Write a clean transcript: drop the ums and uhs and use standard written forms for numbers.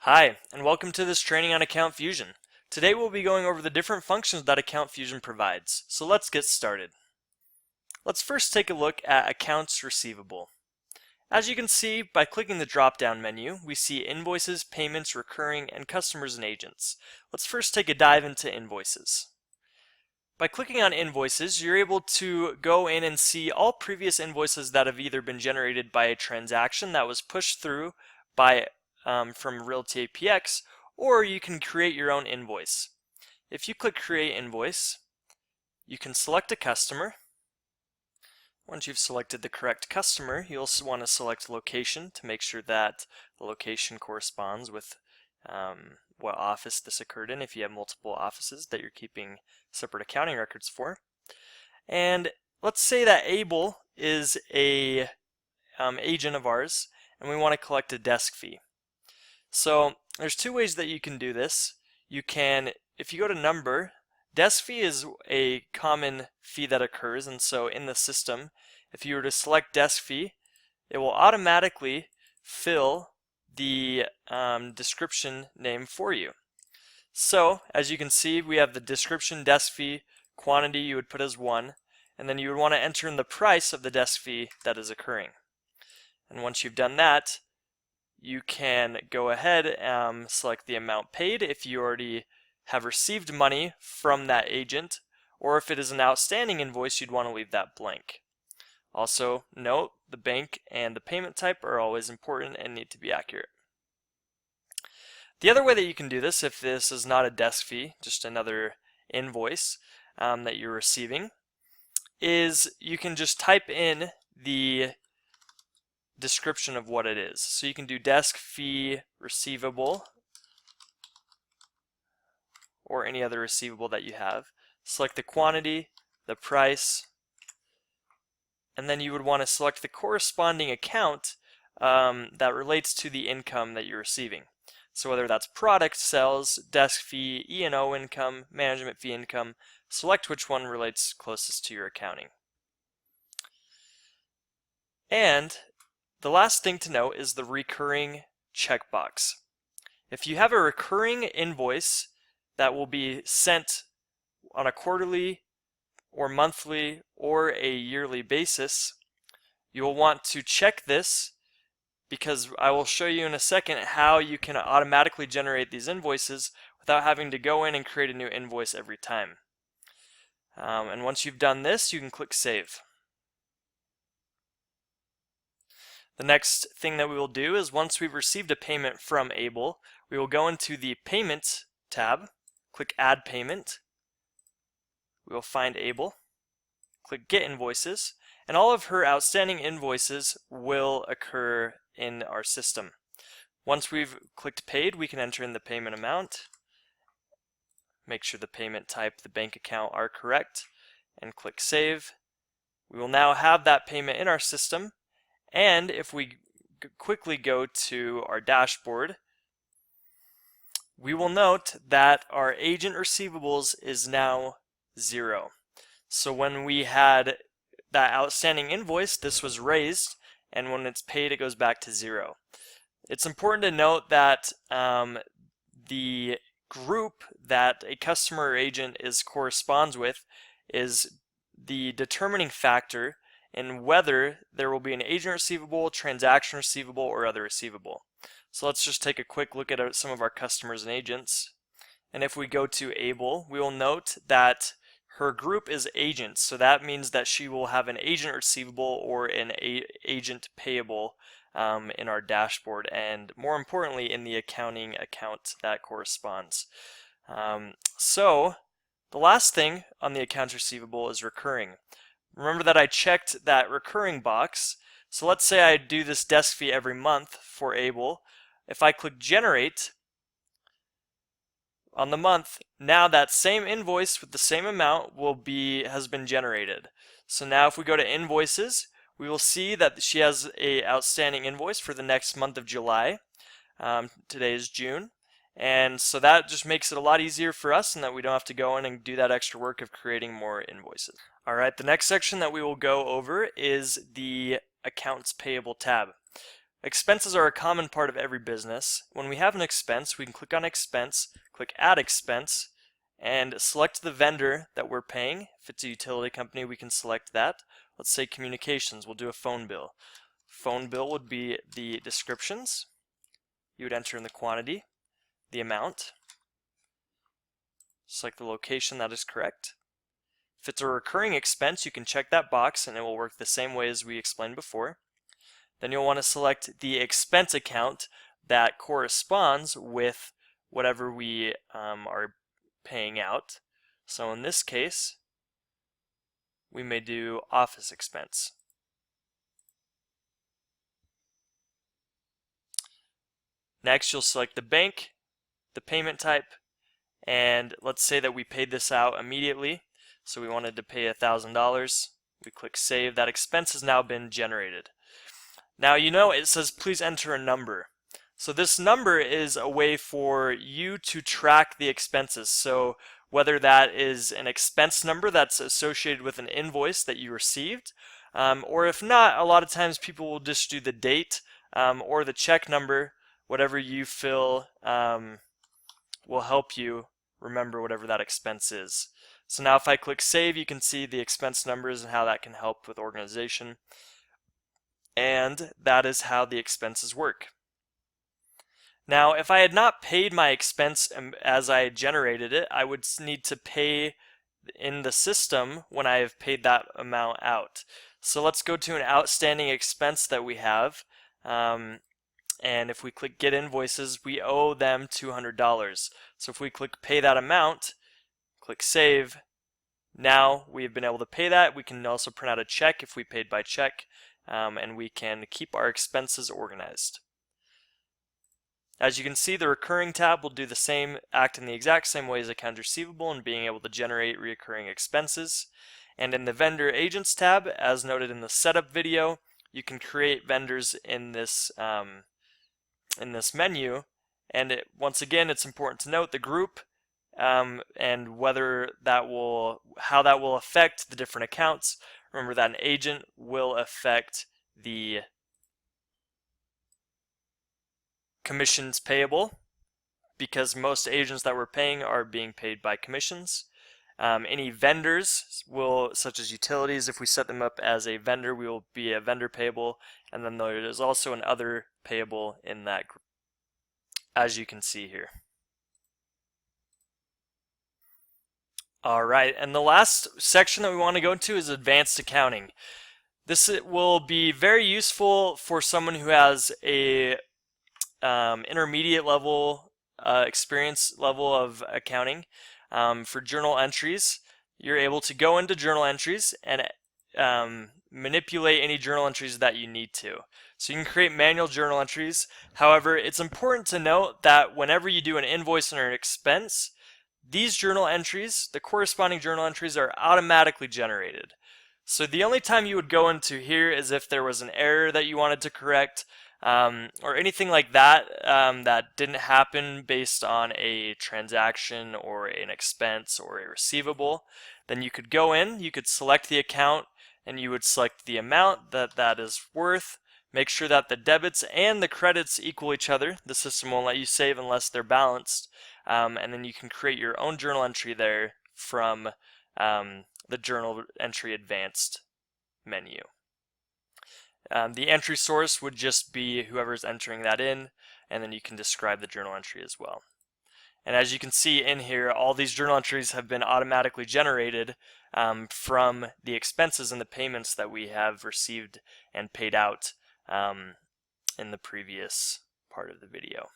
Hi, and welcome to this training on Account Fusion. Today we'll be going over the different functions that Account Fusion provides. So let's get started. Let's first take a look at Accounts Receivable. As you can see, by clicking the drop-down menu, we see Invoices, Payments, Recurring, and Customers and Agents. Let's first take a dive into Invoices. By clicking on Invoices, you're able to go in and see all previous invoices that have either been generated by a transaction that was pushed through by from Realty APX, or you can create your own invoice. If you click Create Invoice, you can select a customer. Once you've selected the correct customer, you'll want to select location to make sure that the location corresponds with what office this occurred in, if you have multiple offices that you're keeping separate accounting records for. And let's say that Able is a agent of ours, and we want to collect a desk fee. So there's two ways that you can do this. You can, if you go to number, desk fee is a common fee that occurs, and so in the system, if you were to select desk fee, it will automatically fill the description name for you. So as you can see, we have the description desk fee, quantity you would put as 1, and then you would want to enter in the price of the desk fee that is occurring. And once you've done that, you can go ahead and select the amount paid if you already have received money from that agent, or if it is an outstanding invoice, you'd want to leave that blank. Also note, the bank and the payment type are always important and need to be accurate. The other way that you can do this, if this is not a desk fee, just another invoice that you're receiving, is you can just type in the description of what it is. So you can do desk fee receivable or any other receivable that you have. Select the quantity, the price, and then you would want to select the corresponding account that relates to the income that you're receiving. So whether that's product sales, desk fee, E&O income, management fee income, select which one relates closest to your accounting. And the last thing to note is the recurring checkbox. If you have a recurring invoice that will be sent on a quarterly or monthly or a yearly basis, you will want to check this, because I will show you in a second how you can automatically generate these invoices without having to go in and create a new invoice every time. And once you've done this, you can click Save. The next thing that we will do is, once we've received a payment from Able, we will go into the Payment tab, click Add Payment. We will find Able, click Get Invoices, and all of her outstanding invoices will occur in our system. Once we've clicked Paid, we can enter in the payment amount, make sure the payment type, the bank account are correct, and click Save. We will now have that payment in our system. And if we quickly go to our dashboard, we will note that our agent receivables is now 0. So when we had that outstanding invoice, this was raised, and when it's paid, it goes back to 0. It's important to note that the group that a customer or agent corresponds with is the determining factor in whether there will be an agent receivable, transaction receivable, or other receivable. So let's just take a quick look at some of our customers and agents. And if we go to Able, we will note that her group is agents, so that means that she will have an agent receivable or an agent payable in our dashboard, and more importantly in the accounting account that corresponds. So the last thing on the accounts receivable is recurring. Remember that I checked that recurring box. So let's say I do this desk fee every month for Able. If I click Generate on the month, now that same invoice with the same amount has been generated. So now if we go to Invoices, we will see that she has a outstanding invoice for the next month of July. Today is June. And so that just makes it a lot easier for us, and that we don't have to go in and do that extra work of creating more invoices. Alright, the next section that we will go over is the Accounts Payable tab. Expenses are a common part of every business. When we have an expense, we can click on expense, click add expense, and select the vendor that we're paying. If it's a utility company, we can select that. Let's say communications, we'll do a phone bill. Phone bill would be the descriptions. You would enter in the quantity, the amount, select the location that is correct. If it's a recurring expense, you can check that box and it will work the same way as we explained before. Then you'll want to select the expense account that corresponds with whatever we are paying out. So in this case, we may do office expense. Next, you'll select the bank, the payment type, and let's say that we paid this out immediately. So we wanted to pay $1,000. We click save. That expense has now been generated. Now you know it says please enter a number. So this number is a way for you to track the expenses. So whether that is an expense number that's associated with an invoice that you received, or if not, a lot of times people will just do the date or the check number, whatever you feel will help you remember whatever that expense is. So now if I click save, you can see the expense numbers and how that can help with organization. And that is how the expenses work. Now, if I had not paid my expense as I generated it, I would need to pay in the system when I have paid that amount out. So let's go to an outstanding expense that we have. And if we click Get Invoices, we owe them $200. So if we click Pay that amount, click Save, now we've been able to pay that. We can also print out a check if we paid by check, and we can keep our expenses organized. As you can see, the Recurring tab will do the same, act in the exact same way as Accounts Receivable and being able to generate recurring expenses. And in the Vendor Agents tab, as noted in the setup video, you can create vendors in this menu. And once again, it's important to note the group and whether that will, how that will affect the different accounts. Remember that an agent will affect the commissions payable, because most agents that we're paying are being paid by commissions. Any vendors will, such as utilities, if we set them up as a vendor, we will be a vendor payable, and then there is also an other payable in that group, as you can see here. Alright, and the last section that we want to go into is advanced accounting. This will be very useful for someone who has a intermediate level experience level of accounting. For journal entries, you're able to go into journal entries and manipulate any journal entries that you need to. So you can create manual journal entries. However, it's important to note that whenever you do an invoice or an expense, these journal entries, the corresponding journal entries, are automatically generated. So the only time you would go into here is if there was an error that you wanted to correct, or anything like that that didn't happen based on a transaction or an expense or a receivable. Then you could go in, you could select the account, and you would select the amount that is worth. Make sure that the debits and the credits equal each other. The system won't let you save unless they're balanced. And then you can create your own journal entry there from the Journal Entry Advanced menu. The entry source would just be whoever's entering that in, and then you can describe the journal entry as well. And as you can see in here, all these journal entries have been automatically generated from the expenses and the payments that we have received and paid out in the previous part of the video.